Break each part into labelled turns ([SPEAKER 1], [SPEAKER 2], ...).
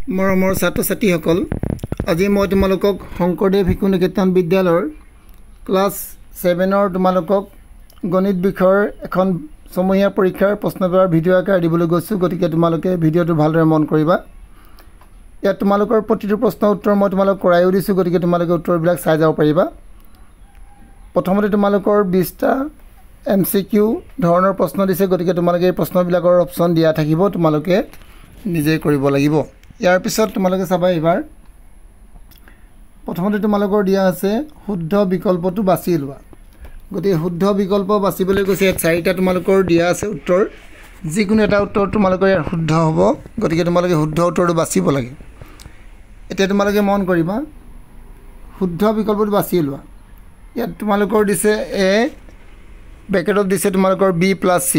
[SPEAKER 1] মৰমৰ ছাত্ৰ ছাত্ৰীসকল, আজি মই তোমালোকক শংকৰদেৱ শিশু নিকেতন বিদ্যালয়ৰ ক্লাছ 7ৰ তোমালোকক গণিত বিষয়ৰ এখন সমহীয়া পৰীক্ষাৰ প্ৰশ্নপত্ৰৰ ভিডিঅ' আকাৰ দিবলৈ গৈছোঁ। গতিকে তোমালোকে ভিডিঅ'টো ভালদৰে মন কৰিবা। ইয়াত তোমালোকৰ প্ৰতিটো প্ৰশ্নৰ উত্তৰ মই তোমালোকক কৰাইও দিছোঁ। গতিকে তোমালোকে উত্তৰবিলাক চাই যাব পাৰিবা। প্ৰথমতে তোমালোকৰ 20টা MCQ ধৰণৰ প্ৰশ্ন দিছে। গতিকে তোমালোকে এই প্ৰশ্নবিলাকৰ অপশ্যন দিয়া থাকিব, তোমালোকে নিজে কৰিব লাগিব। ইয়াৰ পিছত তোমালোকে চাবা, এবাৰ প্ৰথমতে তোমালোকৰ দিয়া আছে শুদ্ধ বিকল্পটো বাছি লোৱা। গতিকে শুদ্ধ বিকল্প বাছিবলৈ কৈছে। ইয়াত 4টা তোমালোকৰ দিয়া আছে উত্তৰ, যিকোনো এটা উত্তৰ তোমালোকৰ ইয়াত শুদ্ধ হ'ব। গতিকে তোমালোকে শুদ্ধ উত্তৰটো বাছিব লাগে। এতিয়া তোমালোকে মন কৰিবা, শুদ্ধ বিকল্পটো বাছি লোৱা। ইয়াত তোমালোকৰ দিছে এ, ব্ৰেকেটত দিছে তোমালোকৰ B + C,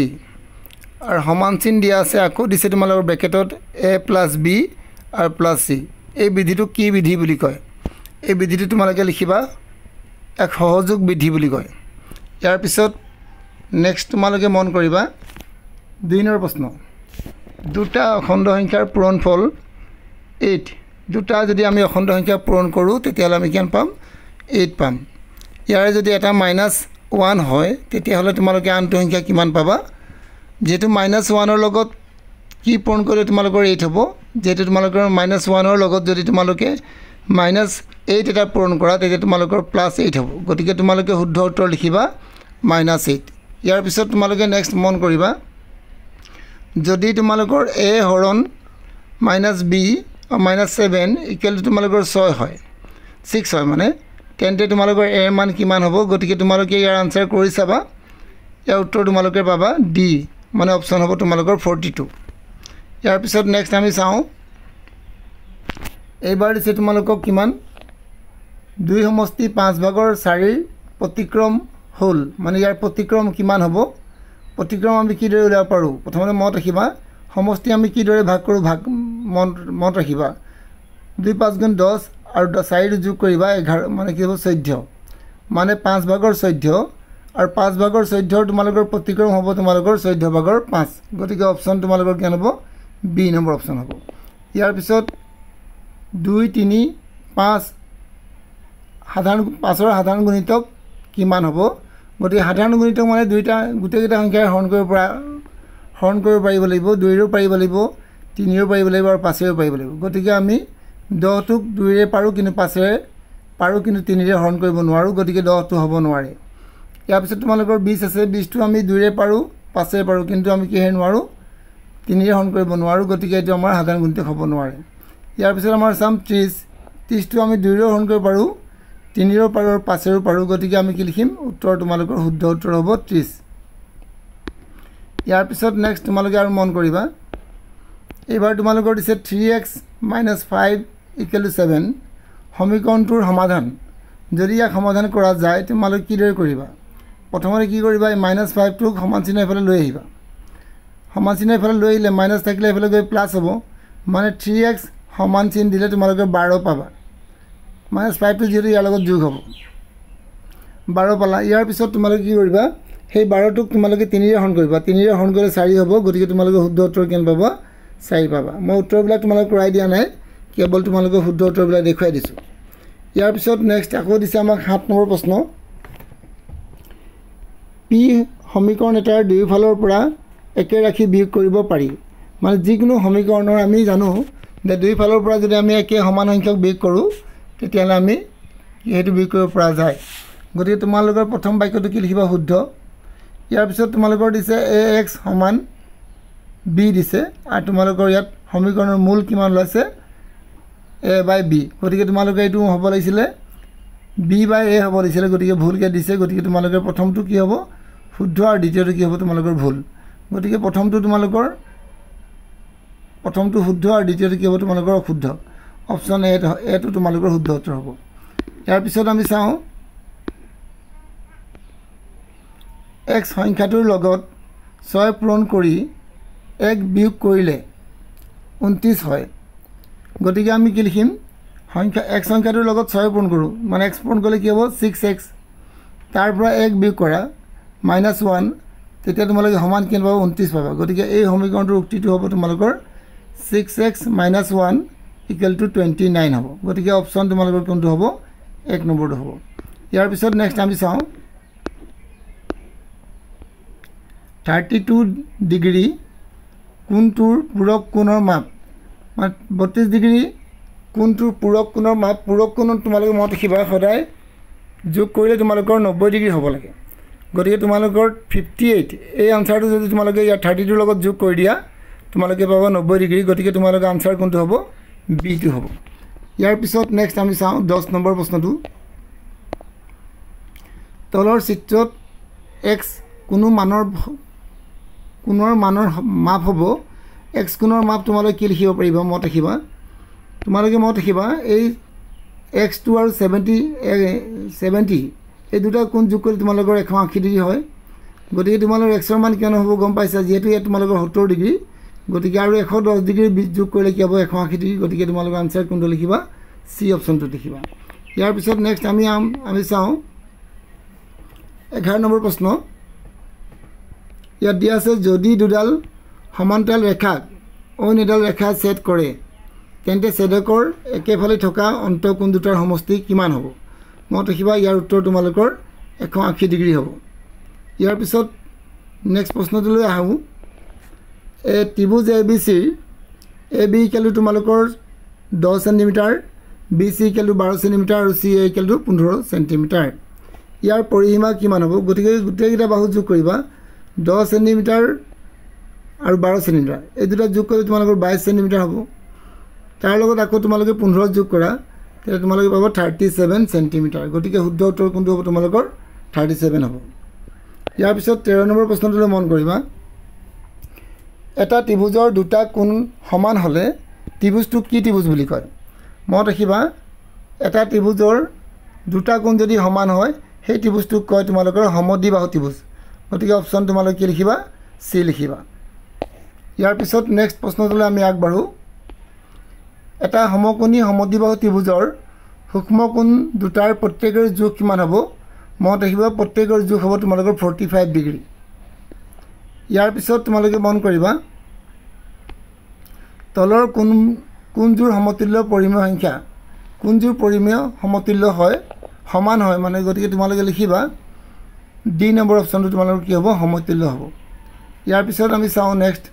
[SPEAKER 1] আৰু সমান চিন দিয়া আছে। আকৌ দিছে তোমালোকৰ ব্ৰেকেটত A + B আৰু + C। এই বিধিটোক কি বিধি বুলি কয়? এই বিধিটো তোমালোকে লিখিবা এক সহযোগ বিধি বুলি কয়। ইয়াৰ পিছত নেক্সট তোমালোকে মন কৰিবা, 2 নম্বৰ প্ৰশ্ন, দুটা অখণ্ড সংখ্যাৰ পূৰণফল 8। দুটা যদি আমি অখণ্ড সংখ্যা পূৰণ কৰোঁ, তেতিয়াহ'লে আমি কিমান পাম? 8 পাম। ইয়াৰে যদি এটা -1 হয়, তেতিয়াহ'লে তোমালোকে আনটো সংখ্যা কিমান পাবা? যিহেতু -1ৰ লগত কি পূৰণ কৰিলে তোমালোকৰ 8 হ'ব। যিহেতু তোমালোকৰ -1ৰ লগত যদি তোমালোকে -8 এটা পূৰণ কৰা, তেতিয়া তোমালোকৰ +8 হ'ব। গতিকে তোমালোকে শুদ্ধ উত্তৰ লিখিবা -8। ইয়াৰ পিছত তোমালোকে নেক্সট মন কৰিবা, যদি তোমালোকৰ A হৰণ -B -7 ইকুৱেল টু তোমালোকৰ 6 হয়, 6 হয় মানে, তেন্তে তোমালোকৰ A মান কিমান হ'ব? গতিকে তোমালোকে ইয়াৰ আনচাৰ কৰি চাবা। ইয়াৰ উত্তৰ তোমালোকে পাবা D, মানে অপশ্যন হ'ব তোমালোকৰ 42। ইয়াৰ পিছত নেক্সট আমি চাওঁ, এইবাৰ দিছে তোমালোকক কিমান? 2/5/4 প্ৰতিক্ৰম হ'ল, মানে ইয়াৰ প্ৰতিক্ৰম কিমান হ'ব? প্ৰতিক্ৰম আমি কিদৰে উলিয়াব পাৰোঁ? প্ৰথমতে মনত ৰাখিবা, সমষ্টি আমি কিদৰে ভাগ কৰোঁ মনত ৰাখিবা। 2 × 5 = 10 আৰু 4 যোগ কৰিবা 11, মানে কি হ'ব? 14, মানে 5/14, আৰু 5/14 তোমালোকৰ প্ৰতিক্ৰম হ'ব তোমালোকৰ 14/5। গতিকে অপশ্যন তোমালোকৰ কিমান হ'ব? B নম্বৰ অপশ্যন হ'ব। ইয়াৰ পিছত 2, 3, 5 5ৰ সাধাৰণ গুণিতক কিমান হ'ব? গতিকে সাধাৰণ গুণিতক মানে গোটেইকেইটা সংখ্যাৰে হৰণ কৰিব পাৰিব লাগিব। 2ৰেও পাৰিব লাগিব, 3ৰেও পাৰিব লাগিব, আৰু 5ৰেও পাৰিব লাগিব। গতিকে আমি 10টোক 2ৰে পাৰোঁ, কিন্তু 5ৰে পাৰোঁ, কিন্তু 3ৰে হৰণ কৰিব নোৱাৰোঁ। গতিকে 10টো হ'ব নোৱাৰে। ইয়াৰ পিছত তোমালোকৰ 20 আছে। 20টো আমি 2ৰে পাৰোঁ, 5ৰে পাৰোঁ, কিন্তু আমি কিহেৰে নোৱাৰোঁ? 3ৰে হৰণ কৰিব নোৱাৰোঁ। গতিকে এইটো আমাৰ সাধাৰণ গুণিতক হ'ব নোৱাৰে। ইয়াৰ পিছত আমাৰ চাম 30। 30টো আমি 2ৰেও হৰণ কৰিব পাৰোঁ, 3ৰেও পাৰোঁ, আৰু 5ৰেও পাৰোঁ। গতিকে আমি কি লিখিম? উত্তৰ তোমালোকৰ শুদ্ধ উত্তৰ হ'ব 30। ইয়াৰ পিছত নেক্সট তোমালোকে আৰু মন কৰিবা, এইবাৰ তোমালোকৰ দিছে 3x - 5 = 7 সমীকৰণটোৰ সমাধান। যদি ইয়াক সমাধান কৰা যায়, তোমালোকে কিদৰে কৰিবা? প্ৰথমতে কি কৰিবা, এই -5টোক সমান চিহ্ন এইফালে লৈ আহিবা। সমান চিহ্ন এইফালে লৈ আহিলে মাইনাছ থাকিলে এইফালে গৈ প্লাছ হ'ব, মানে 3x সমান চিহ্ন দিলে তোমালোকে 12 পাবা। -5টো যিহেতু ইয়াৰ লগত যোগ হ'ব, 12 পালা। ইয়াৰ পিছত তোমালোকে কি কৰিবা, সেই 12টোক তোমালোকে 3ৰে হৰণ কৰিবা। 3ৰে হৰণ কৰিলে 4 হ'ব। গতিকে তোমালোকে শুদ্ধ উত্তৰ কিমান পাবা? 4 পাবা। মই উত্তৰবিলাক তোমালোকে কৰাই দিয়া নাই, কেৱল তোমালোকে শুদ্ধ উত্তৰবিলাক দেখুৱাই দিছোঁ। ইয়াৰ পিছত নেক্সট আকৌ দিছে আমাক 7 নম্বৰ প্ৰশ্ন, P সমীকৰণ এটাৰ দুয়োফালৰ পৰা একে ৰাশি বিয়োগ কৰিব পাৰি। মানে যিকোনো সমীকৰণৰ আমি জানো যে দুয়োফালৰ পৰা যদি আমি একে সমান সংখ্যক বিয়োগ কৰোঁ, তেতিয়াহ'লে আমি সেইটো বিয়োগ কৰিব পৰা যায়। গতিকে তোমালোকৰ প্ৰথম বাক্যটো কি লিখিবা? শুদ্ধ। ইয়াৰ পিছত তোমালোকৰ দিছে AX = B দিছে, আৰু তোমালোকৰ ইয়াত সমীকৰণৰ মূল কিমান ওলাইছে? A/B। গতিকে তোমালোকে এইটো হ'ব লাগিছিলে B/A হ'ব লাগিছিলে। গতিকে ভুলকৈ দিছে। গতিকে তোমালোকৰ প্ৰথমটো কি হ'ব? শুদ্ধ, আৰু দ্বিতীয়টো কি হ'ব? তোমালোকৰ ভুল। গতিকে প্ৰথমটো শুদ্ধ, আৰু দ্বিতীয়টো কি হ'ব? তোমালোকৰ অশুদ্ধ। অপশ্যন এটো তোমালোকৰ শুদ্ধ উত্তৰ হ'ব। ইয়াৰ পিছত আমি চাওঁ, x সংখ্যাটোৰ লগত 6 পূৰণ কৰি 1 বিয়োগ কৰিলে 29 হয়। গতিকে আমি কি লিখিম? x সংখ্যাটোৰ লগত 6 পূৰণ কৰোঁ, মানে x পূৰণ কৰিলে কি হ'ব? 6x, তাৰ পৰা 1 বিয়োগ কৰা -1, তেতিয়া তোমালোকে সমান কিমান পাবা? 29 পাবা। গতিকে এই সমীকৰণটোৰ উক্তিটো হ'ব তোমালোকৰ 6x - 1 ইকুৱেল টু 29 হ'ব গতিকে অপশ্যন তোমালোকৰ কোনটো হ'ব 1 নম্বৰটো হ'ব ইয়াৰ পিছত নেক্সট আমি চাওঁ 32 ডিগ্ৰী কোণটোৰ পূৰক কোণৰ মাপ মানে 32 ডিগ্ৰী কোণটোৰ পূৰক কোণৰ মাপ পূৰক কোণত তোমালোকে মত ৰাখিবা সদায় যোগ কৰিলে তোমালোকৰ 90 ডিগ্ৰী হ'ব লাগে গতিকে তোমালোকৰ 58 এই আনসাৰটো যদি তোমালোকে ইয়াৰ 32 লগত যোগ কৰি দিয়া তোমালোকে পাবা 90 ডিগ্ৰী গতিকে তোমালোকৰ আনসাৰ কোনটো হ'ব বি টো হ'ব ইয়াৰ পিছত নেক্সট আমি চাওঁ 10 নম্বৰ প্ৰশ্নটো তলৰ চিত্ৰত x কোনো মানৰ মাপ হ'ব x কোণৰ মাপ তোমালোকে কি লিখিব পাৰিবা মত ৰাখিবা তোমালোকে মত ৰাখিবা এই x2 আৰু 70 এই দুটা কোণ যোগ কৰি তোমালোকৰ 180 ডিগ্ৰী হয় গতিকে তোমালোকৰ x ৰ মান কিমান হ'ব গম পাইছা যেহেতু ইয়াত তোমালোকৰ 70 ডিগ্ৰী গতিকে আৰু 110 ডিগ্ৰী যোগ কৰিলে কি হ'ব 180 ডিগ্ৰী গতিকে তোমালোকৰ আনসাৰ কোনটো লিখিবা সি অপচনটো লিখিবা ইয়াৰ পিছত নেক্সট আমি চাওঁ 11 নম্বৰ প্ৰশ্ন ইয়াত দিয়া আছে যদি দুডাল সমান্তৰাল ৰেখাক অন্য এডাল ৰেখা ছেদ কৰে তেন্তে ছেদকৰ একেফালে থকা অন্তঃকোণ দুটাৰ সমষ্টি কিমান হ'ব মত ৰাখিবা ইয়াৰ উত্তৰ তোমালোকৰ 180 ডিগ্ৰী হ'ব ইয়াৰ পিছত নেক্সট প্ৰশ্নটোলৈ আহোঁ এ ত্ৰিভুজ ABC AB ইকুৱেল টু তোমালোকৰ 10 centimetre BC equal to 12 centimetre আৰু CA ইকুৱেল টু 15 সেন্টিমিটাৰ ইয়াৰ পৰিসীমা কিমান হ'ব গতিকে গোটেইকেইটা বাহু যোগ কৰিবা 10 সেন্টিমিটাৰ আৰু 12 সেন্টিমিটাৰ এই দুটা যোগ কৰিলে তোমালোকৰ 22 সেন্টিমিটাৰ হ'ব তাৰ লগত আকৌ তোমালোকে 15 যোগ কৰা তেতিয়া তোমালোকে পাবা 37 সেন্টিমিটাৰ গতিকে শুদ্ধ উত্তৰ কোনটো হ'ব তোমালোকৰ 37 হ'ব ইয়াৰ পিছত 13 নম্বৰ প্ৰশ্নটোলৈ মন কৰিবা এটা ত্ৰিভুজৰ দুটা কোণ সমান হ'লে ত্ৰিভুজটো কি ত্ৰিভুজ বুলি কয় মত ৰাখিবা এটা ত্ৰিভুজৰ দুটা কোণ যদি সমান হয় সেই ত্ৰিভুজটোক কয় তোমালোকৰ সমদ্বিবাহু ত্ৰিভুজ গতিকে অপশ্যন তোমালোকে কি লিখিবা সি লিখিবা ইয়াৰ পিছত নেক্সট প্ৰশ্নটোলৈ আমি আগবাঢ়ো এটা সমকোণী সমদ্বিবাহু ত্ৰিভুজৰ সূক্ষ্ম কোণ দুটাৰ প্ৰত্যেকৰ যোগ কিমান হ'ব মত ৰাখিবা প্ৰত্যেকৰ যোগ হ'ব তোমালোকৰ 45 ডিগ্ৰী ইয়াৰ পিছত তোমালোকে মন কৰিবা তলৰ কোণযোৰ সমতুল্য পৰিমেয় সংখ্যা কোণযোৰ পৰিমেয় সমতুল্য হয় সমান হয় মানে গতিকে তোমালোকে লিখিবা ডি নম্বৰ অপশ্যনটো তোমালোকৰ কি হ'ব সমতুল্য হ'ব ইয়াৰ পিছত আমি চাওঁ নেক্সট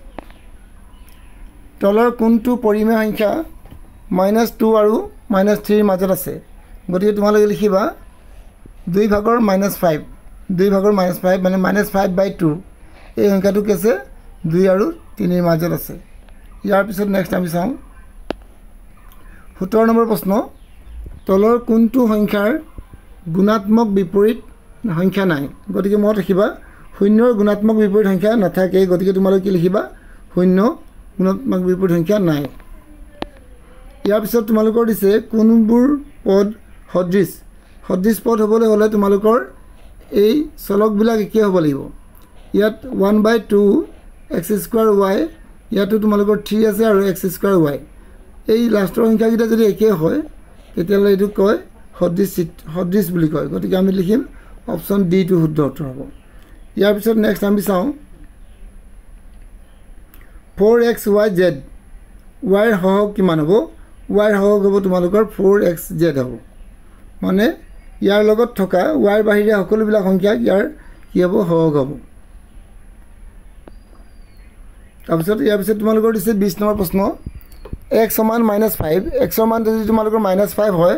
[SPEAKER 1] তলৰ কোণটো পৰিমেয় সংখ্যা -2 আৰু -3 ৰ মাজত আছে গতিকে তোমালোকে লিখিবা 2 ভাগৰ -5 মানে -5/2 এই সংখ্যাটো কি আছে 2 আৰু 3 ৰ মাজত আছে ইয়াৰ পিছত নেক্সট আমি চাওঁ 17 নম্বৰ প্ৰশ্ন তলৰ কোনটো সংখ্যাৰ গুণাত্মক বিপৰীত সংখ্যা নাই গতিকে মত ৰাখিবা শূন্যৰ গুণাত্মক বিপৰীত সংখ্যা নাথাকে গতিকে তোমালোকে কি লিখিবা শূন্য গুণাত্মক বিপৰীত সংখ্যা নাই ইয়াৰ পিছত তোমালোকৰ দিছে কোনবোৰ পদ সদৃশ পদ হ'বলৈ হ'লে তোমালোকৰ এই চলকবিলাক একে হ'ব লাগিব ইয়াত 1/2 x² y ইয়াতো তোমালোকৰ 3 আছে আৰু x² y এই লাষ্টৰ সংখ্যাকেইটা যদি একে হয় তেতিয়াহ'লে এইটো কয় সদৃশ বুলি কয় গতিকে আমি লিখিম অপশ্যন ডি টো শুদ্ধ উত্তৰ হ'ব ইয়াৰ পিছত নেক্সট আমি চাওঁ 4xyz y ৰ সহগ কিমান হ'ব y ৰ সহগ হ'ব তোমালোকৰ 4xz হ'ব মানে ইয়াৰ লগত থকা y ৰ বাহিৰে সকলোবিলাক সংখ্যা ইয়াৰ কি হ'ব সহগ হ'ব তাৰপিছত ইয়াৰ পিছত তোমালোকৰ দিছে 20 নম্বৰ প্ৰশ্ন x সমান -5 x ৰ মান যদি তোমালোকৰ -5 হয়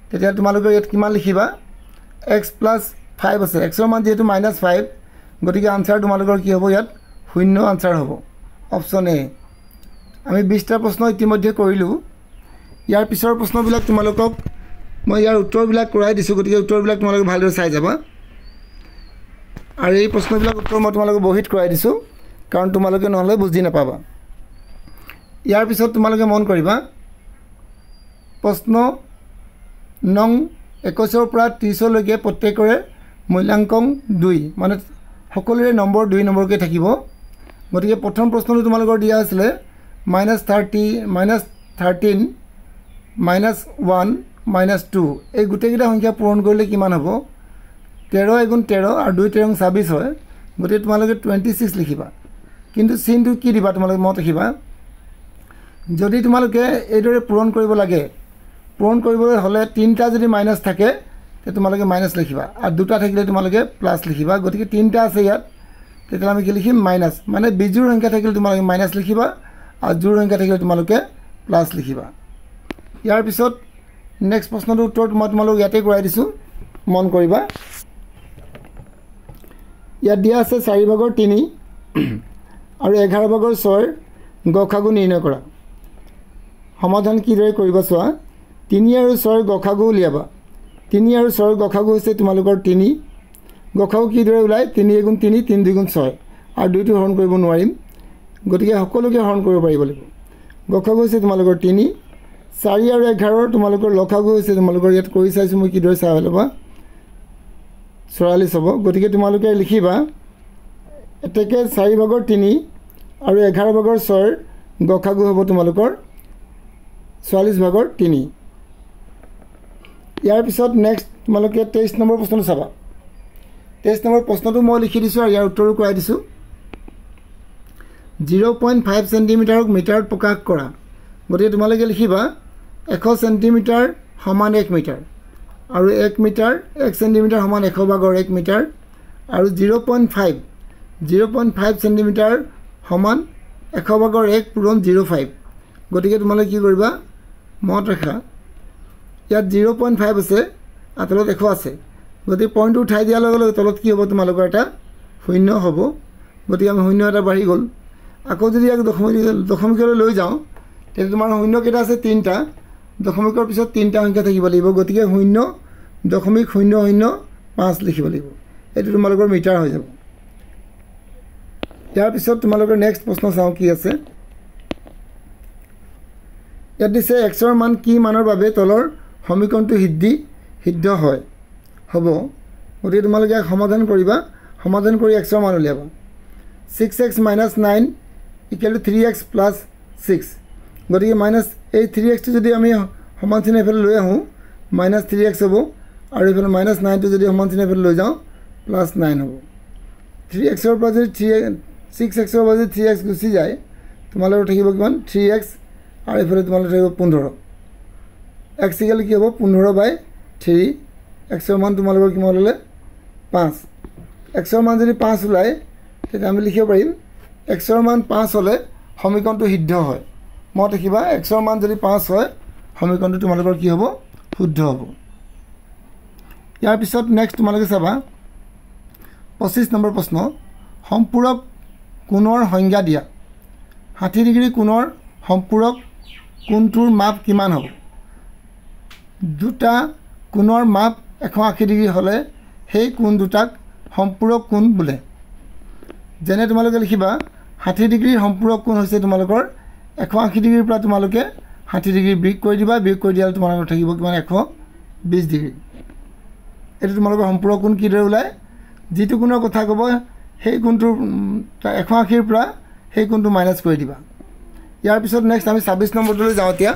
[SPEAKER 1] তেতিয়া তোমালোকৰ ইয়াত কিমান লিখিবা x + 5 আছে x ৰ মান যেহেতু -5 গতিকে আনসাৰ তোমালোকৰ কি হ'ব ইয়াত শূন্য আনসাৰ হ'ব অপশ্যন এ আমি 20টা প্ৰশ্ন ইতিমধ্যে কৰিলোঁ ইয়াৰ পিছৰ প্ৰশ্নবিলাক তোমালোকক মই ইয়াৰ উত্তৰবিলাক কৰাই দিছোঁ গতিকে উত্তৰবিলাক তোমালোকে ভালদৰে চাই যাবা আৰু এই প্ৰশ্নবিলাক উত্তৰ মই তোমালোকক বহিত কৰাই দিছোঁ কাৰণ তোমালোকে নহ'লে বুজি নাপাবা ইয়াৰ পিছত তোমালোকে মন কৰিবা প্ৰশ্ন নং 21 পৰা 30 লৈকে প্ৰত্যেকৰে মূল্যাংকন 2 মানে সকলোৰে নম্বৰ 2 নম্বৰকৈ থাকিব গতিকে প্ৰথম প্ৰশ্নটো তোমালোকৰ দিয়া আছিল -30 -13 -1 -2 এই গোটেইকেইটা সংখ্যা পূৰণ কৰিলে কিমান হ'ব 13 × 13 আৰু 2 × 13 26 হয় গতিকে তোমালোকে 26 লিখিবা কিন্তু চিনটো কি দিবা তোমালোকে মত ৰাখিবা যদি তোমালোকে এইদৰে পূৰণ কৰিব লাগে পূৰণ কৰিবলৈ হ'লে 3টা যদি মাইনাছ থাকে তে তোমালোকে মাইনাছ লিখিবা আৰু 2টা থাকিলে তোমালোকে প্লাছ লিখিবা গতিকে 3টা আছে ইয়াত তেতিয়া আমি কি লিখিম মাইনাছ মানে বিজোড় সংখ্যা থাকিলে তোমালোকে মাইনাছ লিখিবা আৰু জোড় সংখ্যা থাকিলে তোমালোকে প্লাছ লিখিবা ইয়াৰ পিছত নেক্সট প্ৰশ্নটোৰ উত্তৰ মই তোমালোকক ইয়াতে কৰাই দিছোঁ মন কৰিবা ইয়াত দিয়া আছে 4/3 আৰু 11/6 গসাগু নিৰ্ণয় কৰা সমাধান কিদৰে কৰিবা চোৱা 3 আৰু 6 গসাগু উলিয়াবা 3 আৰু 6 গসাগু হৈছে তোমালোকৰ 3 গসাগু কিদৰে ওলায় 3 × 3 3 2 × 6 আৰু 2টো হৰণ কৰিব নোৱাৰিম গতিকে সকলোকে হৰণ কৰিব পাৰিব লাগিব গসাগু হৈছে তোমালোকৰ 3 4 আৰু 11 তোমালোকৰ লসাগু হৈছে তোমালোকৰ ইয়াত কৰি চাইছোঁ মই কিদৰে চাই ল'বা 44 হ'ব গতিকে তোমালোকে লিখিবা এতেকে 4/3 আৰু 11/6 গসাগু হ'ব তোমালোকৰ 44/3 ইয়াৰ পিছত নেক্সট তোমালোকে 23 নম্বৰ প্ৰশ্নটো চাবা 23 নম্বৰ প্ৰশ্নটো মই লিখি দিছোঁ আৰু ইয়াৰ উত্তৰো কৰাই দিছোঁ 0.5 সেন্টিমিটাৰক মিটাৰত প্ৰকাশ কৰা গতিকে তোমালোকে লিখিবা 100 সেন্টিমিটাৰ সমান 1 মিটাৰ আৰু 1 মিটাৰ 1 সেন্টিমিটাৰ সমান 100/1 মিটাৰ আৰু 0.5 সেন্টিমিটাৰ সমান 100/1 পূৰণ 0.5 গতিকে তোমালোকে কি কৰিবা মনত ৰাখা ইয়াত 0.5 আছে আৰু তলত 100 আছে গতিকে পইণ্টটো উঠাই দিয়াৰ লগে লগে তলত কি হ'ব তোমালোকৰ এটা শূন্য হ'ব গতিকে আমি শূন্য এটা বাঢ়ি গ'ল আকৌ যদি ইয়াক দশমিকলৈ লৈ যাওঁ তেতিয়া তোমাৰ শূন্য কেইটা আছে 3টা দশমিকৰ পিছত 3টা সংখ্যা থাকিব লাগিব গতিকে 0.005 লিখিব লাগিব এইটো তোমালোকৰ মিটাৰ হৈ যাব ইয়াৰ পিছত তোমালোকৰ নেক্সট প্ৰশ্ন চাওঁ কি আছে ইয়াত দিছে x ৰ মান কি মানৰ বাবে তলৰ সমীকৰণটো সিদ্ধ হয় হ'ব গতিকে তোমালোকে সমাধান কৰিবা সমাধান কৰি x ৰ মান উলিয়াবা 6x - 9 = 3x + 6 গতিকে মাইনাছ এই 3x যদি আমি সমান চিহ্ন এফালে লৈ আহোঁ -3x হ'ব আৰু এইফালে -9টো যদি সমান চিহ্ন এফালে লৈ যাওঁ +9 হ'ব 3xৰ পৰা যদি 6xৰ পৰা যদি 3x গুচি যায় তোমালোকৰ থাকিব কিমান 3x আৰু এইফালে তোমালোকৰ থাকিব 15 x = কি হ'ব 15/3 xৰ মান তোমালোকৰ কিমান ওলালে 5 xৰ মান যদি 5 ওলায় তেতিয়া আমি লিখিব পাৰিম xৰ মান 5 হ'লে সমীকৰণটো সিদ্ধ হয় মনত ৰাখিবা xৰ মান যদি 5 হয় সমীকৰণটো তোমালোকৰ কি হ'ব শুদ্ধ হ'ব ইয়াৰ পিছত নেক্সট তোমালোকে চাবা 25 নম্বৰ প্ৰশ্ন সম্পূৰক কোণৰ সংজ্ঞা দিয়া 60 ডিগ্ৰী কোণৰ সম্পূৰক কোণটোৰ মাপ কিমান হ'ব দুটা কোণৰ মাপ 180 ডিগ্ৰী হ'লে সেই কোণ দুটাক সম্পূৰক কোণ বোলে যেনে তোমালোকে লিখিবা 60 ডিগ্ৰীৰ সম্পূৰক কোণ হৈছে তোমালোকৰ 180 ডিগ্ৰীৰ পৰা তোমালোকে 60 ডিগ্ৰী বিয়োগ কৰি দিবা বিয়োগ কৰি দিয়ালে তোমালোকৰ থাকিব কিমান 120 ডিগ্ৰী এইটো তোমালোকৰ সম্পূৰক কোণ কিদৰে ওলায় যিটো কোণৰ কথা ক'ব সেই কোণটোৰ 180ৰ পৰা সেই কোণটো মাইনাছ কৰি দিবা ইয়াৰ পিছত নেক্সট আমি 26 নম্বৰটোলৈ যাওঁ এতিয়া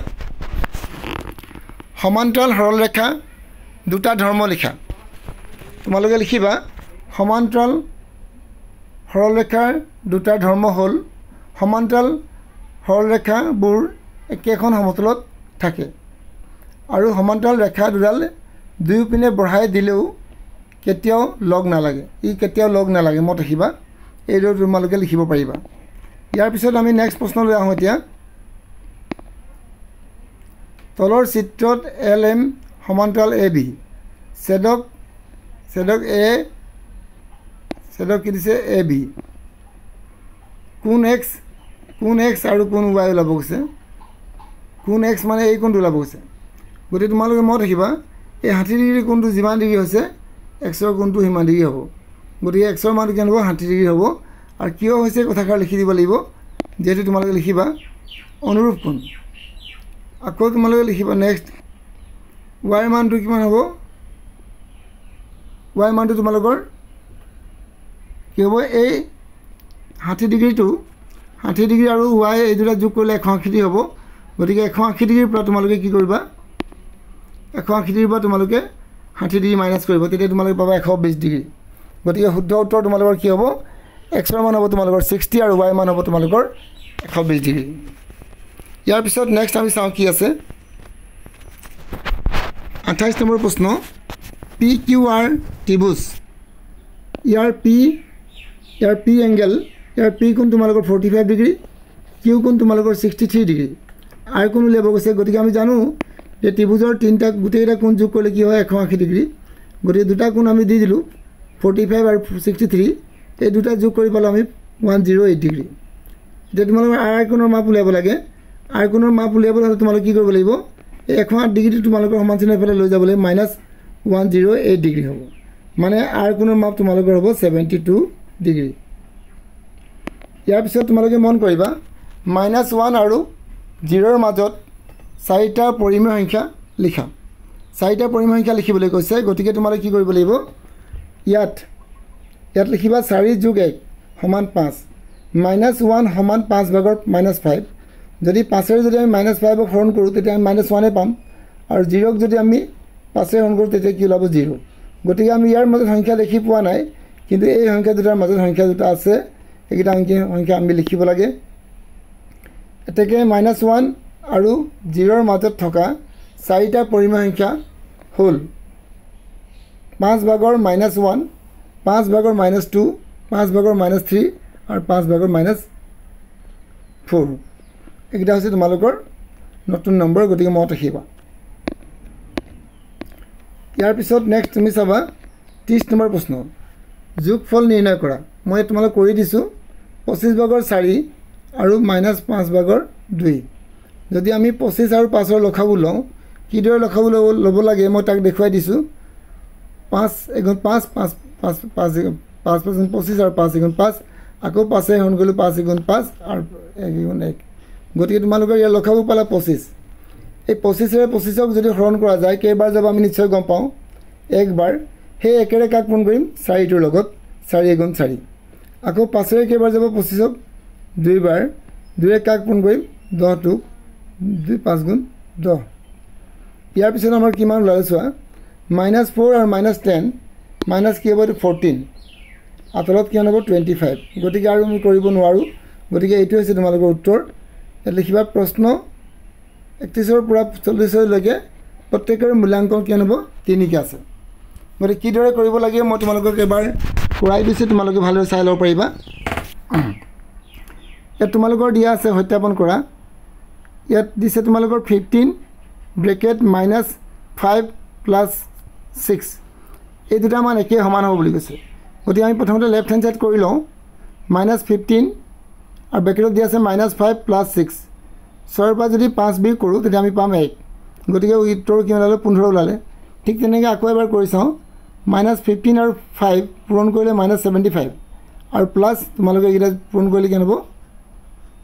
[SPEAKER 1] সমান্তৰাল সৰল ৰেখা দুটা ধৰ্ম লিখা তোমালোকে লিখিবা সমান্তৰাল সৰল ৰেখাৰ দুটা ধৰ্ম হ'ল সমান্তৰাল সৰল ৰেখাবোৰ একেখন সমতলত থাকে আৰু সমান্তৰাল ৰেখা দুডাল দুয়োপিনে বঢ়াই দিলেও কেতিয়াও লগ নালাগে কেতিয়াও লগ নালাগে মত ৰাখিবা এইদৰে তোমালোকে লিখিব পাৰিবা ইয়াৰ পিছত আমি নেক্সট প্ৰশ্নলৈ আহোঁ এতিয়া তলৰ চিত্ৰত LM সমান্তৰাল AB ছেদক কি দিছে AB কোণ x আৰু কোণ y ওলাব গৈছে কোণ x মানে এই কোণটো ওলাব গৈছে গতিকে তোমালোকে মনত ৰাখিবা এই 60 ডিগ্ৰী কোণটো যিমান ডিগ্ৰী হৈছে xৰ কোণটো সিমান ডিগ্ৰী হ'ব গতিকে xৰ মানটো কিমান হ'ব 60 ডিগ্ৰী হ'ব আৰু কিয় হৈছে কথাষাৰ লিখি দিব লাগিব যেহেতু তোমালোকে লিখিবা অনুৰূপ কোণ আকৌ তোমালোকে লিখিবা নেক্সট y মানটো কিমান হ'ব y মানটো তোমালোকৰ কি হ'ব এই 60 ডিগ্ৰীটো 60 ডিগ্ৰী আৰু y এই দুটা যোগ কৰিলে 180 ডিগ্ৰী হ'ব গতিকে 180 ডিগ্ৰীৰ পৰা তোমালোকে কি কৰিবা 180 ডিগ্ৰীৰ পৰা তোমালোকে 60 ডিগ্ৰী মাইনাছ কৰিব তেতিয়া তোমালোকে পাবা 120 ডিগ্ৰী গতিকে শুদ্ধ উত্তৰ তোমালোকৰ কি হ'ব x ৰ মান হ'ব তোমালোকৰ 60 আৰু y মান হ'ব তোমালোকৰ 120 ডিগ্ৰী ইয়াৰ পিছত নেক্সট আমি চাওঁ কি আছে 28 নম্বৰ প্ৰশ্ন পি কিউ আৰ ত্ৰিভুজ ইয়াৰ পি এংগেল ইয়াৰ পি কোণ তোমালোকৰ 45 ডিগ্ৰী কিউ কোণ তোমালোকৰ 63 ডিগ্ৰী আৰ কোণ উলিয়াব গৈছে গতিকে আমি জানো যে ত্ৰিভুজৰ তিনিটা গোটেইকেইটা কোণ যোগ কৰিলে কি হয় 180 ডিগ্ৰী গতিকে দুটা কোণ আমি দি দিলোঁ 45 আৰু 63 এই দুটা যোগ কৰি পালোঁ আমি 108 ডিগ্ৰী এতিয়া তোমালোকৰ আৰ কোণৰ মাপ উলিয়াব লাগে আৰ কোণৰ মাপ উলিয়াবলৈ হ'লে তোমালোকে কি কৰিব লাগিব এই 108 ডিগ্ৰীটো তোমালোকৰ সমান চিহ্ন এফালে লৈ যাব লাগিব -108 ডিগ্ৰী হ'ব মানে আৰ কোণৰ মাপ তোমালোকৰ হ'ব 72 ডিগ্ৰী ইয়াৰ পিছত তোমালোকে মন কৰিবা -1 আৰু 0ৰ মাজত চাৰিটা পৰিমেয় সংখ্যা লিখা চাৰিটা পৰিমেয় সংখ্যা লিখিবলৈ কৈছে গতিকে তোমালোকে কি কৰিব লাগিব ইয়াত লিখিবা 4 + 1 = 5 -1 সমান 5 ভাগৰ -5 যদি 5ৰ যদি আমি -5ক হৰণ কৰোঁ তেতিয়া আমি -1 পাম আৰু 0ক যদি আমি 5ৰে হৰণ কৰোঁ তেতিয়া কি ওলাব 0 গতিকে আমি ইয়াৰ মাজত সংখ্যা লিখি পোৱা নাই কিন্তু এই সংখ্যা দুটাৰ মাজত সংখ্যা দুটা আছে এইকেইটা সংখ্যা আমি লিখিব লাগে এতেকে -1 আৰু 0ৰ মাজত থকা চাৰিটা পৰিমেয় সংখ্যা হ'ল 5 ভাগৰ -1 5 ভাগৰ -2 5 ভাগৰ -3 আৰু 5 ভাগৰ -4 এইকেইটা হৈছে তোমালোকৰ নতুন নম্বৰ গতিকে মনত ৰাখিবা ইয়াৰ পিছত নেক্সট তুমি চাবা 30 নম্বৰ প্ৰশ্ন যোগফল নিৰ্ণয় কৰা মই তোমালোক কৰি দিছোঁ 25 ভাগৰ 4 আৰু -5 ভাগৰ 2 যদি আমি 25 আৰু 5ৰ লসাগু লওঁ কিদৰে লসাগু ল'ব লাগে মই তাক দেখুৱাই দিছোঁ 5 × 5 5 5 5 5 25 আৰু 5 × 5 আকৌ 5 হৰণ কৰিলোঁ 5 × 5 আৰু 1 × 1 গতিকে তোমালোকৰ ইয়াৰ লসাগু পালা 25 এই 25ৰে 25ক যদি হৰণ কৰা যায় কেইবাৰ যাব আমি নিশ্চয় গম পাওঁ একবাৰ সেই একেৰে কাক পূৰণ কৰিম 4টোৰ লগত 4 × 4 আকৌ 5ৰে কেইবাৰ যাব 25ক দুইবাৰ 2ৰে কাক পূৰণ কৰিম 10টোক 2 5 × 10 ইয়াৰ পিছত আমাৰ কিমান ওলালে চোৱা -4 আৰু -10 মাইনাছ কি হ'ব এইটো 14 আতলত কিমান হ'ব 25 গতিকে আৰু আমি কৰিব নোৱাৰোঁ গতিকে এইটো হৈছে তোমালোকৰ উত্তৰ লিখিবা প্ৰশ্ন 31ৰ পৰা 40লৈকে প্ৰত্যেকৰে মূল্যাংকন কিমান হ'ব 3কে আছে গতিকে কিদৰে কৰিব লাগে মই তোমালোকক এবাৰ কৰাই দিছোঁ তোমালোকে ভালদৰে চাই ল'ব পাৰিবা ইয়াত তোমালোকৰ দিয়া আছে সত্যাপন কৰা ইয়াত দিছে তোমালোকৰ 15 ব্ৰেকেট -5 + 6 এই দুটা মান একে সমান হ'ব বুলি কৈছে গতিকে আমি প্ৰথমতে লেফ্ট হেণ্ড সাইড কৰি লওঁ -15 আৰু ব্ৰেকেটত দিয়া আছে -5 + 6 6ৰ পৰা যদি 5 বিয়োগ কৰোঁ তেতিয়া আমি পাম 1 গতিকে উত্তৰ কিমান ওলালে 15 ওলালে ঠিক তেনেকৈ আকৌ এবাৰ কৰি চাওঁ -15 আৰু 5 পূৰণ কৰিলে -75 আৰু প্লাছ তোমালোকে এইকেইটা পূৰণ কৰিলে কিমান হ'ব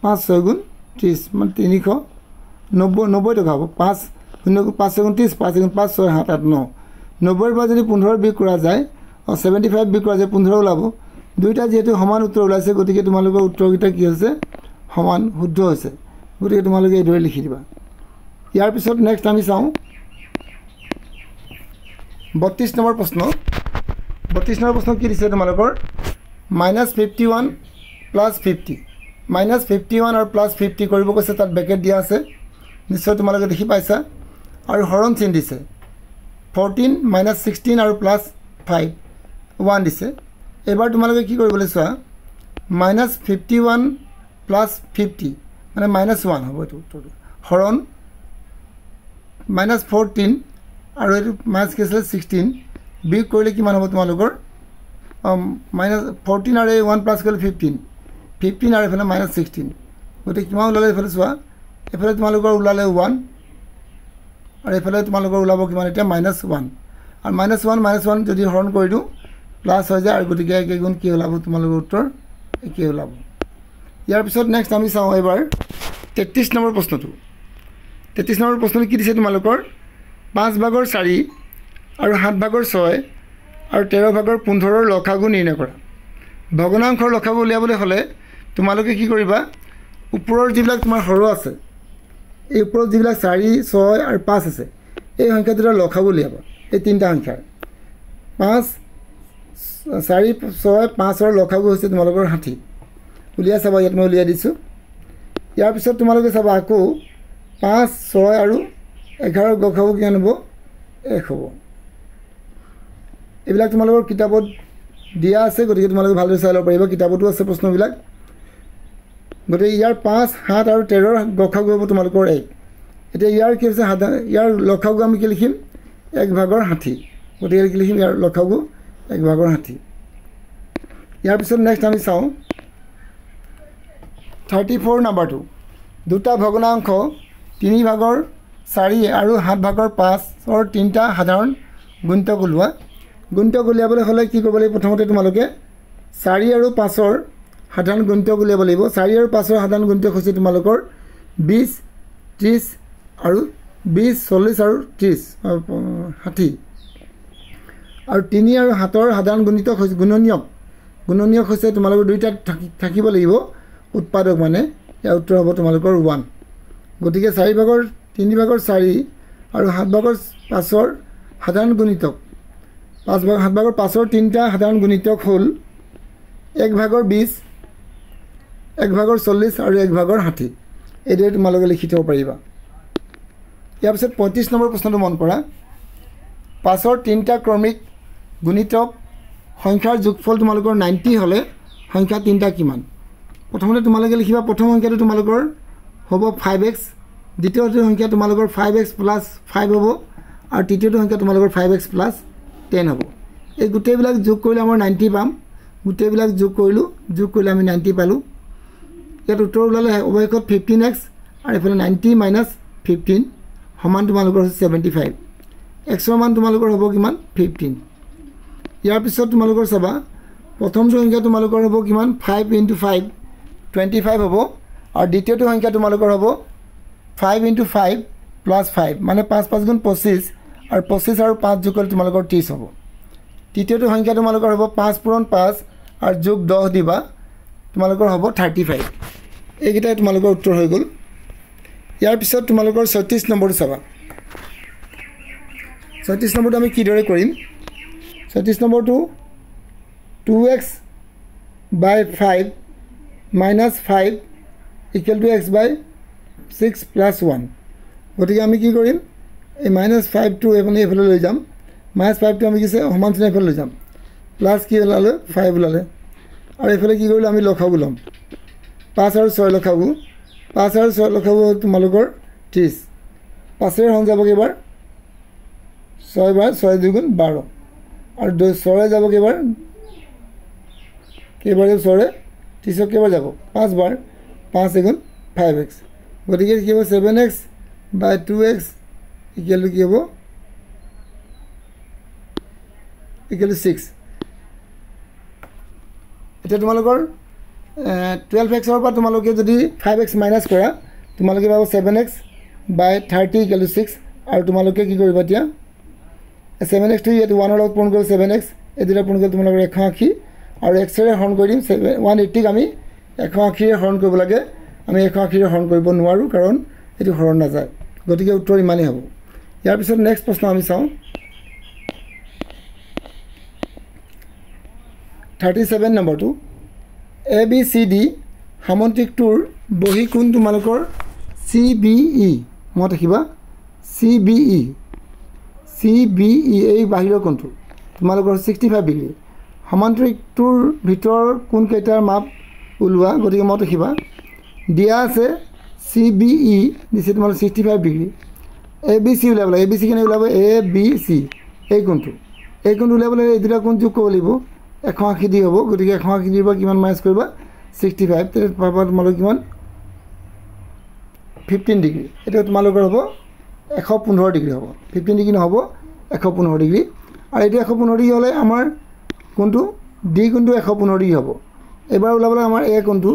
[SPEAKER 1] 5 6 × 30 মানে 390 টকা হ'ব 5 0 5 6 × 30 5 × 5 6 7 8 9 90ৰ পৰা যদি 15 বিয়োগ কৰা যায় 75 বিয়োগ কৰা যায় 15 ওলাব দুইটা যেহেতু সমান উত্তৰ ওলাইছে গতিকে তোমালোকৰ উত্তৰকেইটা কি হৈছে সমান শুদ্ধ হৈছে গতিকে তোমালোকে এইদৰে লিখি দিবা ইয়াৰ পিছত নেক্সট আমি চাওঁ 32 নম্বৰ প্ৰশ্ন 32 নম্বৰ প্ৰশ্ন কি দিছে তোমালোকৰ -51 + 50 -51 আৰু +50 কৰিব কৈছে তাত ব্ৰেকেট দিয়া আছে নিশ্চয় তোমালোকে দেখি পাইছা আৰু হৰণ চিন দিছে 14 -16 আৰু +5 1 দিছে এবাৰ তোমালোকে কি কৰিবলৈ চোৱা -51 + 50 মানে -1 হ'ব এইটো উত্তৰটো হৰণ -14 আৰু এইটো মাইনাছ কি আছিলে 16 বিয়োগ কৰিলে কিমান হ'ব তোমালোকৰ -14 আৰু 1 প্লাছ কৰিলে 15 আৰু এইফালে -16 গতিকে কিমান ওলালে এইফালে চোৱা এইফালে তোমালোকৰ ওলালে 1 আৰু এইফালে তোমালোকৰ ওলাব কিমান এতিয়া -1 আৰু -1 যদি হৰণ কৰি দিওঁ প্লাছ হৈ যায় আৰু গতিকে একে গুণ কি ওলাব তোমালোকৰ উত্তৰ একে ওলাব ইয়াৰ পিছত নেক্সট আমি চাওঁ এবাৰ 33 নম্বৰ প্ৰশ্নটো 33 নম্বৰ প্ৰশ্নটো কি দিছে তোমালোকৰ 5 ভাগৰ 4 আৰু 7 ভাগৰ 6 আৰু 13 ভাগৰ 15ৰ লসাগু নিৰ্ণয় কৰা ভগ্নাংশৰ লসাগু উলিয়াবলৈ হ'লে তোমালোকে কি কৰিবা ওপৰৰ যিবিলাক তোমাৰ সৰহ আছে এই ওপৰত যিবিলাক 4 6 আৰু 5 আছে এই সংখ্যা দুটাৰ লসাগু উলিয়াবা এই তিনিটা সংখ্যাৰ 5 4 6 5ৰ লসাগু হৈছে তোমালোকৰ 60 উলিয়াই চাবা ইয়াত মই উলিয়াই দিছোঁ ইয়াৰ পিছত তোমালোকে চাবা আকৌ 5 6 আৰু 11 গসাগু কিমান হ'ব 1 হ'ব এইবিলাক তোমালোকৰ কিতাপত দিয়া আছে গতিকে তোমালোকে ভালদৰে চাই ল'ব পাৰিবা কিতাপতো আছে প্ৰশ্নবিলাক গতিকে ইয়াৰ 5 7 আৰু 13 গসাগু হ'ব তোমালোকৰ 1 এতিয়া ইয়াৰ কি আছে ইয়াৰ লসাগু আমি কি লিখিম 1/60 গতিকে কি লিখিম ইয়াৰ লসাগু 1/60 ইয়াৰ পিছত নেক্সট আমি চাওঁ 34 নম্বৰটো দুটা ভগ্নাংশ 3/4 আৰু 7/5 তিনিটা সাধাৰণ গুণিতক ওলোৱা গুণিতক উলিয়াবলৈ হ'লে কি কৰিব লাগিব প্ৰথমতে তোমালোকে 4 আৰু 5ৰ সাধাৰণ গুণিতক উলিয়াব লাগিব 4 আৰু 5ৰ সাধাৰণ গুণিতক হৈছে তোমালোকৰ 20 30 আৰু 20 40 আৰু 30 60 আৰু 3 আৰু 7ৰ সাধাৰণ গুণিতক হৈছে গুণনীয়ক হৈছে তোমালোকৰ দুইটা থাকিব লাগিব উৎপাদক মানে ইয়াৰ উত্তৰ হ'ব তোমালোকৰ 1 গতিকে 4/3/4 আৰু 7/5ৰ সাধাৰণ গুণিতক 7/5ৰ তিনিটা সাধাৰণ গুণিতক হ'ল 1/20 1/40 আৰু 1/60 এইদৰে তোমালোকে লিখি থ'ব পাৰিবা ইয়াৰ পিছত 35 নম্বৰ প্ৰশ্নটো মন কৰা 5ৰ তিনিটা ক্ৰমিক গুণিতক সংখ্যাৰ যোগফল তোমালোকৰ 90 হ'লে সংখ্যা তিনিটা কিমান প্ৰথমতে তোমালোকে লিখিবা প্ৰথম সংখ্যাটো তোমালোকৰ হ'ব 5x দ্বিতীয়টো সংখ্যা তোমালোকৰ 5x + 5 হ'ব আৰু তৃতীয়টো সংখ্যা তোমালোকৰ 5x + 10 হ'ব এই গোটেইবিলাক যোগ কৰিলে আমাৰ 90 পাম গোটেইবিলাক যোগ কৰিলে আমি 90 পালোঁ ইয়াত উত্তৰ ওলালে অৱশেষত 15x আৰু এফালে 90 - 15 সমান তোমালোকৰ হৈছে 75 xৰ মান তোমালোকৰ হ'ব কিমান 15 ইয়াৰ পিছত তোমালোকৰ চাবা প্ৰথমটো সংখ্যা তোমালোকৰ হ'ব কিমান 5 × 5 25 হ'ব আৰু দ্বিতীয়টো সংখ্যা তোমালোকৰ হ'ব 5 × 5 + 5 মানে 5 5 × 25 আৰু 25 আৰু 5 যোগ কৰিলে তোমালোকৰ 30 হ'ব তৃতীয়টো সংখ্যা তোমালোকৰ হ'ব 5 × 5 আৰু যোগ 10 দিবা তোমালোকৰ হ'ব 35 এইকেইটাই তোমালোকৰ উত্তৰ হৈ গ'ল ইয়াৰ পিছত তোমালোকৰ 36 নম্বৰটো চাবা 36 নম্বৰটো আমি কিদৰে কৰিম 36 নম্বৰটো 2x / 5 - 5 = x/6 + 1 গতিকে আমি কি কৰিম এই -5টো এইফালে লৈ যাম -5টো আমি কিছে সমান চিন এইফালে লৈ যাম প্লাছ কি ওলালে 5 ওলালে আৰু এইফালে কি কৰিলোঁ আমি লসাগু ল'ম 5 আৰু 6 লসাগু 5 আৰু 6 লসাগু তোমালোকৰ 30 5ৰ সং যাব কেইবাৰ 6 বাৰ 6 × 2 = 12 আৰু 6 যাব কেইবাৰ যাব 6 30 কেইবাৰ যাব 5 বাৰ 5 × 5x গতিকে কি হ'ব 7x / 2x = কি হ'ব = 6 এতিয়া তোমালোকৰ 12xৰ পৰা তোমালোকে যদি 5x মাইনাছ কৰা তোমালোকে পাব 7x / 30 = 6 আৰু তোমালোকে কি কৰিবা এতিয়া 7x টো ইয়াত 1ৰ লগত পূৰণ কৰিলে 7x এই দুটা পূৰণ কৰিলে তোমালোকৰ 180 আৰু xৰে হৰণ কৰি দিম 180ক আমি 180ৰে হৰণ কৰিব লাগে আমি 180ৰে হৰণ কৰিব নোৱাৰোঁ কাৰণ এইটো হৰণ নাযায় গতিকে উত্তৰ ইমানেই হ'ব ইয়াৰ পিছত নেক্সট প্ৰশ্ন আমি চাওঁ 37 নম্বৰটো ABCD সামন্তিকটোৰ বহীকোণ তোমালোকৰ CBE মনত ৰাখিবা CBE এই বাহিৰৰ কোণটো তোমালোকৰ 65 ডিগ্ৰী সমান্তৰিকটোৰ ভিতৰৰ কোণ কেইটাৰ মাপ ওলোৱা গতিকে মনত ৰাখিবা দিয়া আছে CBE দিছে তোমালোকৰ 65 ডিগ্ৰী ABC উলিয়াব লাগে ABC কেনে ওলাব ABC এই কোণটো উলিয়াবলৈ এই দুটা কোণ যোগ কৰিব লাগিব 180 দি হ'ব গতিকে 180 দিৰ পৰা কিমান মাইনাছ কৰিবা 65 তেতিয়া পাবা তোমালোকৰ কিমান 15 ডিগ্ৰী এটা তোমালোকৰ হ'ব 115 ডিগ্ৰী হ'ব 15 ডিগ্ৰী নহ'ব 115 ডিগ্ৰী আৰু এইটো 115 ডিগ্ৰী হ'লে আমাৰ কোণটো ডি কোণটো 115 ডিগ্ৰী হ'ব এবাৰ ওলাবলৈ আমাৰ এ কোণটো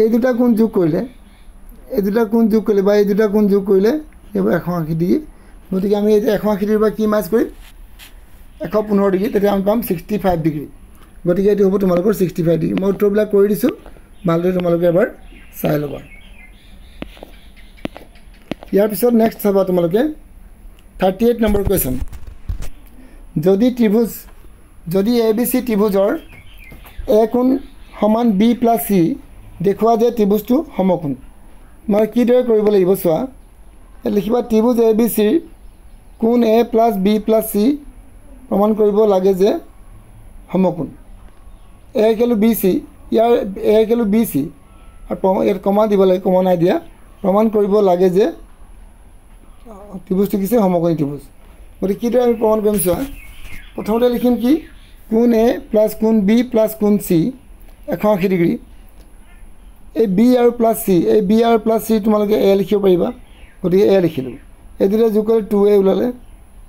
[SPEAKER 1] এই দুটা কোণ যোগ কৰিলে বা এই দুটা কোণ যোগ কৰিলে এবাৰ 180 ডিগ্ৰী গতিকে আমি এই 180 ডিগ্ৰীৰ পৰা কি মাইনাছ কৰিম 115 ডিগ্ৰী তেতিয়া আমি পাম 65 ডিগ্ৰী গতিকে এইটো হ'ব তোমালোকৰ 65 ডিগ্ৰী মই উত্তৰবিলাক কৰি দিছোঁ ভালদৰে তোমালোকে এবাৰ চাই ল'বা ইয়াৰ পিছত নেক্সট চাবা তোমালোকে 38 নম্বৰ কুৱেশ্যন যদি ABC ত্ৰিভুজৰ A কোণ সমান B + C দেখুওৱা যে ত্ৰিভুজটো সমকোণ মই কিদৰে কৰিব লাগিব চোৱা লিখিবা ত্ৰিভুজ এ বি চিৰ কোণ A plus B plus C প্ৰমাণ কৰিব লাগে যে সমকোণ A equal to B C ইয়াৰ A equal to B C আৰু ইয়াত কমা দিব লাগে কমা নাই দিয়া প্ৰমাণ কৰিব লাগে যে ত্ৰিভুজটো কিছে সমকোণী ত্ৰিভুজ গতিকে কিদৰে আমি প্ৰমাণ কৰিম চোৱা প্ৰথমতে লিখিম কি কোণ এ প্লাছ কোণ বি প্লাছ কোণ চি 180 ডিগ্ৰী এই বি আৰু প্লাছ চি এই বি আৰু প্লাছ চি তোমালোকে এ লিখিব পাৰিবা গতিকে এ লিখিলোঁ এই দুটা যোগ কৰি 2a ওলালে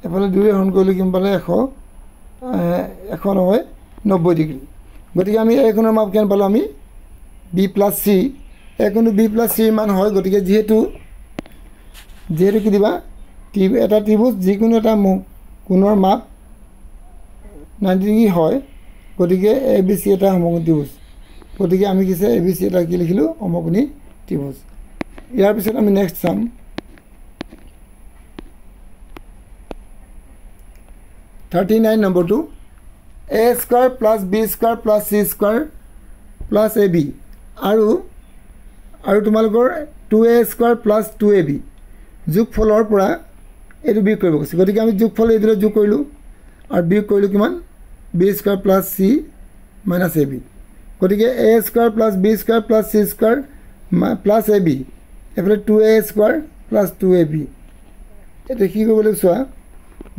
[SPEAKER 1] এফালে 2 হৰণ কৰিলোঁ কিমান পালে 100 নহয় 90 ডিগ্ৰী গতিকে আমি এইখনৰ মাপ কিমান পালোঁ আমি বি প্লাছ চি এইখনো বি প্লাছ চিৰ মান হয় গতিকে যিহেতু কি দিবা এটা ত্ৰিভুজ যিকোনো এটা কোণৰ মাপ 90 ডিগ্ৰী হয় গতিকে এ বি চি এটা সমকোণী ত্ৰিভুজ গতিকে আমি কিছে এ বি চি এটা কি লিখিলোঁ সমকোণী ত্ৰিভুজ ইয়াৰ পিছত আমি নেক্সট চাম 39 নম্বৰটো a square plus b square plus c square plus ab আৰু তোমালোকৰ 2a স্কয়াৰ প্লাছ 2ab যোগফলৰ পৰা এইটো বিয়োগ কৰিব কৈছে গতিকে আমি যোগফল এইদৰে যোগ কৰিলোঁ আৰু বিয়োগ কৰিলোঁ কিমান b square plus c minus ab গতিকে a square plus b square plus c square plus ab এফালে 2a স্কয়াৰ প্লাছ 2ab এটা কি কৰিব লাগিব চোৱা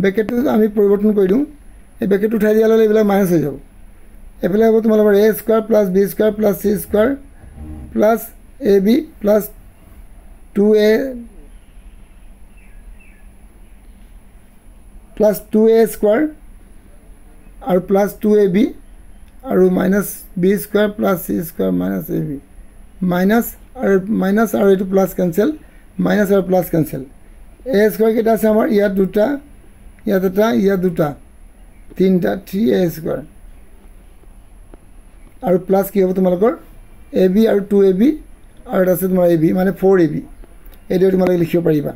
[SPEAKER 1] ব্ৰেকেটটো আমি পৰিৱৰ্তন কৰি দিওঁ এই ব্ৰেকেটটো উঠাই দিয়া ল'লে এইবিলাক মাইনাছ হৈ যাব এফালে হ'ব তোমালোকৰ a square plus b square plus c square plus ab plus 2a plus 2a square আৰু প্লাছ 2ab আৰু minus b square plus c square minus ab minus আৰু এইটো প্লাছ কেনচেল মাইনাছ আৰু প্লাছ কেনচেল a স্কয়াৰ কেইটা আছে আমাৰ ইয়াত দুটা ইয়াত এটা ইয়াত দুটা তিনিটা 3a স্কয়াৰ আৰু প্লাছ কি হ'ব তোমালোকৰ ab আৰু 2ab আৰু এটা আছে তোমাৰ ab মানে 4ab এইটো তোমালোকে লিখিব পাৰিবা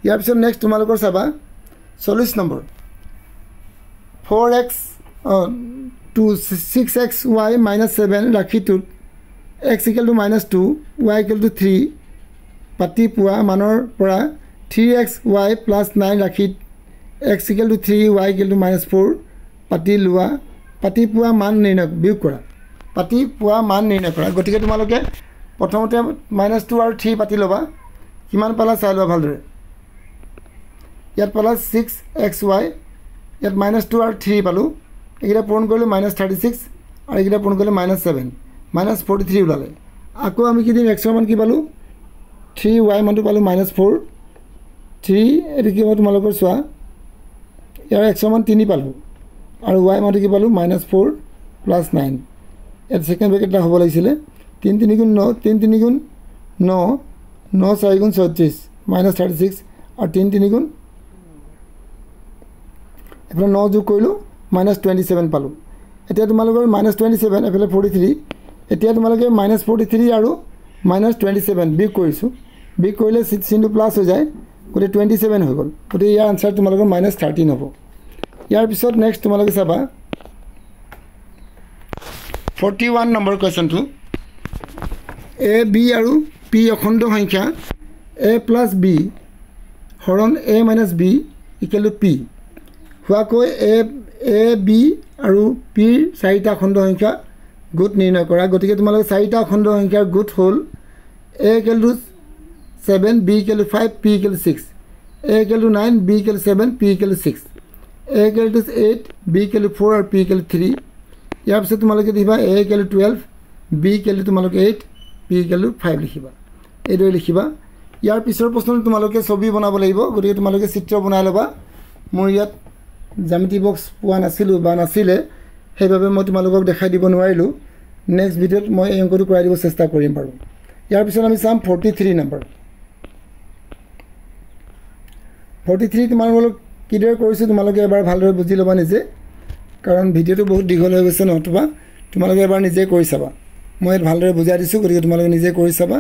[SPEAKER 1] ইয়াৰ পিছত নেক্সট তোমালোকৰ চাবা 40 number 4x 6xy minus 7 ৰাখিটোত x equal to minus 2 y equal to 3 পাতি পোৱা মানৰ পৰা 3xy plus 9 Rakhit x equal to 3 y equal to minus 4 পাতি লোৱা পাতি পোৱা মান নিৰ্ণয় বিয়োগ কৰা পাতি পোৱা মান নিৰ্ণয় কৰা গতিকে তোমালোকে প্ৰথমতে -2 আৰু 3 পাতি ল'বা কিমান পালা চাই লোৱা ভালদৰে ইয়াত পালা 6xy ইয়াত -2 আৰু 3 পালো এইটা পূৰণ কৰিলে -36 আৰু এইটা পূৰণ কৰিলে -7 -43 ওলালে আকৌ আমি কি দিম x মান কি পালো 3y মানটো পালো -4 3 এটো কি হ'ব তোমালোকৰ চোৱা ইয়াৰ x মান 3 পালো আৰু y মানটো কি পালো -4 + 9 এট সেকেন্ড ব্ৰেকেটটা হ'ব লাগিছিলে 3 3 গুণ 9 3 3 গুণ 9 9 4 গুণ 36 -36 আৰু 3 3 গুণ এফালে 9 যোগ কৰিলো -27 পালো এতিয়া তোমালোকৰ -27 এফালে 43 এতিয়া তোমালোকে -43 আৰু -27 বিয়োগ কৰিছো বিয়োগ কৰিলে চিনটো প্লাস হৈ যায় গতে 27 হৈ গল গতে ইয়াৰ আনসাৰ তোমালোকৰ -13 হ'ব ইয়াৰ পিছত নেক্সট তোমালোকে চাবা 41 নম্বৰ কোৱেশ্চনটো a b আৰু p অখণ্ড সংখ্যা a + b হৰণ a - b = p হোৱাকৈ a b আৰু p ৰ চাৰিটা অখণ্ড সংখ্যা গোট নিৰ্ণয় কৰা গতিকে তোমালোকে চাৰিটা অখণ্ড সংখ্যাৰ গোট হ'ল a = 7 b = 5 p = 6 a = 9 b = 7 p = 6 a = 8 b = 4 আৰু p = 3 ইয়াৰ পিছত তোমালোকে দিবা a = 12 b = তোমালোকে 8 p = 5 লিখিবা এইদৰে লিখিবা ইয়াৰ পিছৰ প্ৰশ্নটো তোমালোকে ছবি বনাব লাগিব গতিকে তোমালোকে চিত্ৰ বনাই ল'বা মোৰ ইয়াত জ্যামিতি বক্স পোৱা নাছিল বা নাছিলে সেইভাবে মই তোমালোকক দেখাই দিব নোৱাৰিলো নেক্সট ভিডিঅ'ত মই এই অংকটো কৰাই দিব চেষ্টা কৰিম বাৰু ইয়াৰ পিছত আমি চাম 43 নম্বৰ 43 তোমালোকক কিদৰে কৰিছো তোমালোকে এবাৰ ভালদৰে বুজি ল'বা নিজে কাৰণ ভিডিঅ'টো বহুত দীঘল হৈ গৈছে নতুবা তোমালোকে এবাৰ নিজে কৰি চাবা মই ভালদৰে বুজাই দিছো গতিকে তোমালোকে নিজে কৰি চাবা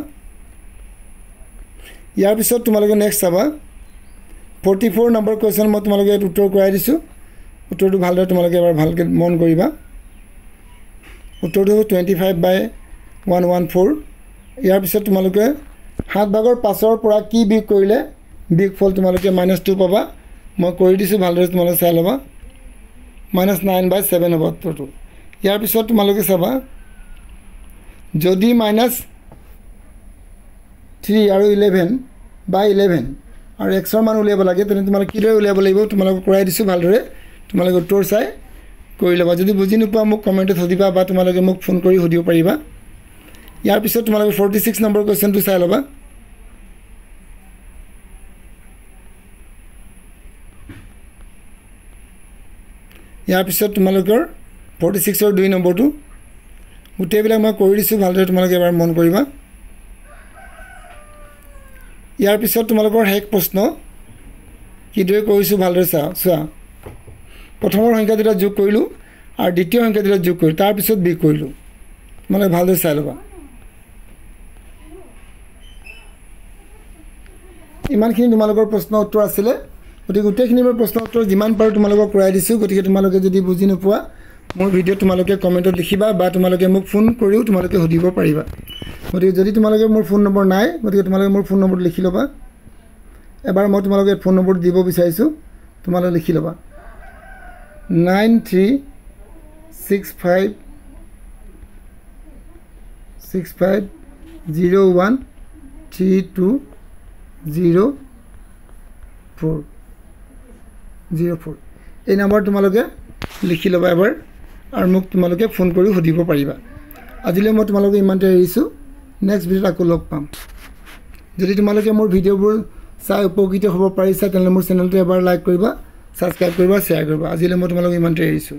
[SPEAKER 1] ইয়াৰ পিছত তোমালোকে নেক্সট চাবা 44 নম্বৰ কোৱেশ্চন মই তোমালোকে উত্তৰ কৰাই দিছো উত্তৰটো ভালদৰে তোমালোকে এবাৰ ভালকৈ মন কৰিবা উত্তৰটো 25/114 ইয়াৰ পিছত তোমালোকে 7 ভাগৰ 5ৰ পৰা কি বিয়োগ কৰিলে বিগফল তোমালোকে -2 পাবা মই কৰি দিছোঁ ভালদৰে তোমালোকে চাই ল'বা -9/7 হ'ব উত্তৰটো ইয়াৰ পিছত তোমালোকে চাবা যদি -3 আৰু 11 বা 11 আৰু x ৰ মান উলিয়াব লাগে তেনে তোমালোকে কিদৰে উলিয়াব লাগিব তোমালোকক কৰাই দিছোঁ ভালদৰে তোমালোকে উত্তৰ চাই কৰি ল'বা যদি বুজি নোপোৱা মোক কমেণ্টত সুধিবা বা তোমালোকে মোক ফোন কৰি সুধিব পাৰিবা ইয়াৰ পিছত তোমালোকে 46 নম্বৰ কোৱেশ্চনটো চাই ল'বা ইয়াৰ পিছত তোমালোকৰ 46 ৰ 2 নম্বৰটো গোটেইবিলাক মই কৰি দিছোঁ ভালদৰে তোমালোকে এবাৰ মন কৰিবা ইয়াৰ পিছত তোমালোকৰ হেক প্ৰশ্ন কিদৰে কৰিছোঁ ভালদৰে চোৱা প্ৰথমৰ সংখ্যা দুটা যোগ কৰিলোঁ আৰু দ্বিতীয় সংখ্যা দুটা যোগ কৰিলোঁ তাৰ পিছত বিয়োগ কৰিলোঁ তোমালোকে ভালদৰে চাই ল'বা ইমানখিনি তোমালোকৰ প্ৰশ্ন উত্তৰ আছিলে গতিকে গোটেইখিনি প্ৰশ্ন উত্তৰ যিমান পাৰোঁ তোমালোকক কৰাই দিছোঁ গতিকে তোমালোকে যদি বুজি নোপোৱা মোৰ ভিডিঅ' তোমালোকে কমেণ্টত লিখিবা বা তোমালোকে মোক ফোন কৰিও তোমালোকে সুধিব পাৰিবা গতিকে যদি তোমালোকে মোৰ ফোন নম্বৰ নাই গতিকে তোমালোকে মোৰ ফোন নম্বৰটো লিখি ল'বা এবাৰ মই তোমালোকে ফোন নম্বৰটো দিব বিচাৰিছোঁ তোমালোকে লিখি ল'বা 936565013204 এই নম্বৰ তোমালোকে লিখি ল'বা এবাৰ আৰু মোক তোমালোকে ফোন কৰি সুধিব পাৰিবা আজিলৈ মই তোমালোকে ইমানতে এৰিছোঁ নেক্সট ভিডিঅ'ত আকৌ লগ পাম যদি তোমালোকে মোৰ ভিডিঅ'বোৰ চাই উপকৃত হ'ব পাৰিছা তেনে মোৰ চেনেলটো এবাৰ লাইক কৰিবা সাবস্ক্ৰাইব কৰিবা শ্বেয়াৰ কৰিবা আজিলৈ মই তোমালোকে ইমানতে এৰিছোঁ